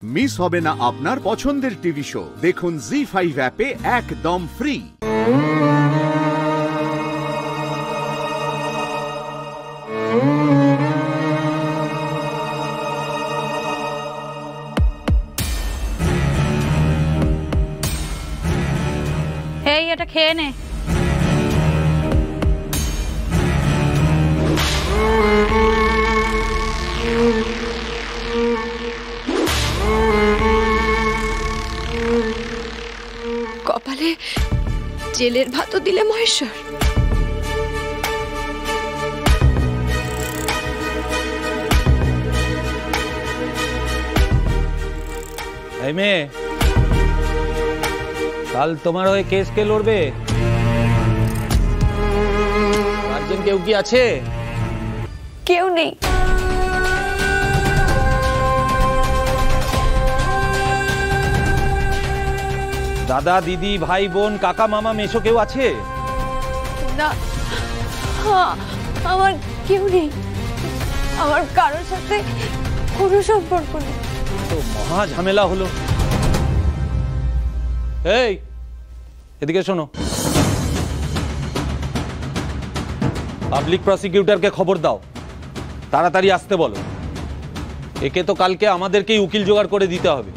Miss হবে না আপনার পছন্দের টিভি শো। দেখুন জি5 অ্যাপে একদম ফ্রি। এই এটা খেয়ে নে। কপালে জেলের ভাতও দিলে মহেশ্বর। এই মেয়ে, কাল তোমার হয়ে কেস কে লড়বে? গার্জেন কেউ কি আছে? কেউ নেই। দাদা দিদি ভাই বোন কাকা মামা মেশো কেউ আছে? না, আমার কেউ নেই। আমার কারোর সাথে কোনো সম্পর্ক নেই। তো মহা ঝামেলা হলো। এই এদিকে শোনো, পাবলিক প্রসিকিউটরকে খবর দাও, তাড়াতাড়ি আসতে বলো। একে তো কালকে আমাদেরকেই উকিল জোগাড় করে দিতে হবে।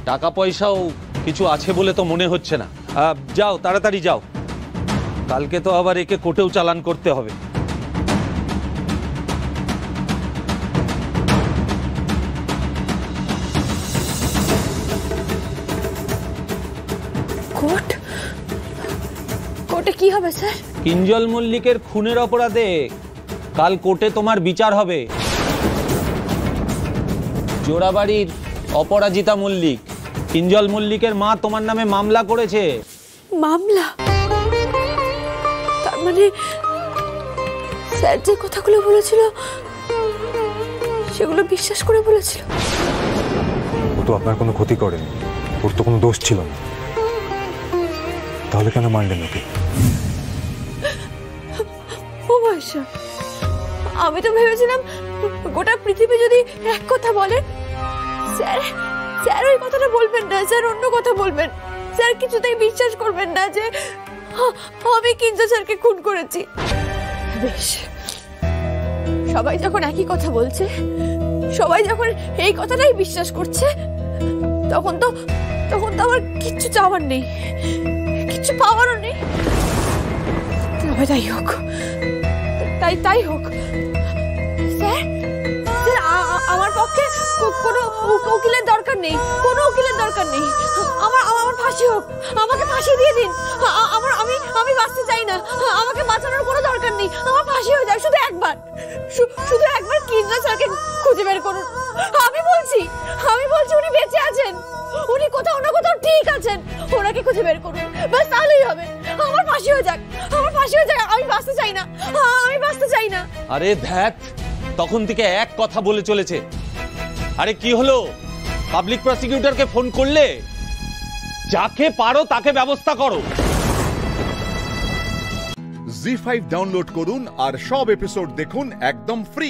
টাকা পয়সাও কিছু আছে বলে তো মনে হচ্ছে না। যাও তাড়াতাড়ি যাও, কালকে তো আবার একে কোর্টেও চালান করতে হবে। কোর্ট? কোর্টে কি হবে স্যার? কিঞ্জল মল্লিকের খুনের অপরাধে কাল কোর্টে তোমার বিচার হবে। জোড়াবাড়ির অপরাজিতা মল্লিক, কিঞ্জল মল্লিকের মা তোমার নামে মামলা করেছে। মামলা? তার মানে স্যার যে কথাগুলো বলেছিল সেগুলো বিশ্বাস করে বলেছিল? ও তো আপনার কোনো ক্ষতি করেনি, ওর তো কোনো দোষ ছিল না, তাহলে কেন মানলেন ওকে? ও মহেশ্বর, আমি তো ভেবেছিলাম গোটা পৃথিবী যদি এক কথা বলে, স্যার স্যার ওই কথাটা বলবেন না, স্যার অন্য কথা বলবেন। স্যার কিছুতেই বিশ্বাস করবেন না যে আমি কিঞ্জল স্যারকে খুন করেছি। বেশ, সবাই যখন একই কথা বলছে, সবাই যখন এই কথাটাই বিশ্বাস করছে, তখন তো আমার কিচ্ছু চাওয়ার নেই, কিচ্ছু পাওয়ারও নেই। তবে তাই হোক, তাই হোক। স্যার আমার পক্ষে কোনো উকিলের দরকার নেই, কোনো উকিলের দরকার নেই। আমার ফাঁসি হোক, আমাকে ফাঁসি দিয়ে দিন। আমি বাঁচতে চাই না, আমাকে বাঁচানোর কোনো দরকার নেই। আমার ফাঁসি হয়ে যায়, শুধু একবার কিঞ্জল স্যারকে খুঁজে বের করুন। আমি বলছি উনি বেঁচে আছেন, উনি কোথাও না কোথাও ঠিক আছেন, ওনাকে খুঁজে বের করুন, ব্যাস তাহলেই হবে। আমার ফাঁসি হয়ে যাক, আমি বাঁচতে চাই না, আমি বাঁচতে চাই না। আরে ধ্যাত, তখন থেকে এক কথা বলে চলেছে। আরে কি হলো? পাবলিক প্রসিকিউটরকে ফোন করলে? যাকে পারো তাকে ব্যবস্থা করো। জি5 ডাউনলোড করুন আর সব এপিসোড দেখুন একদম ফ্রি।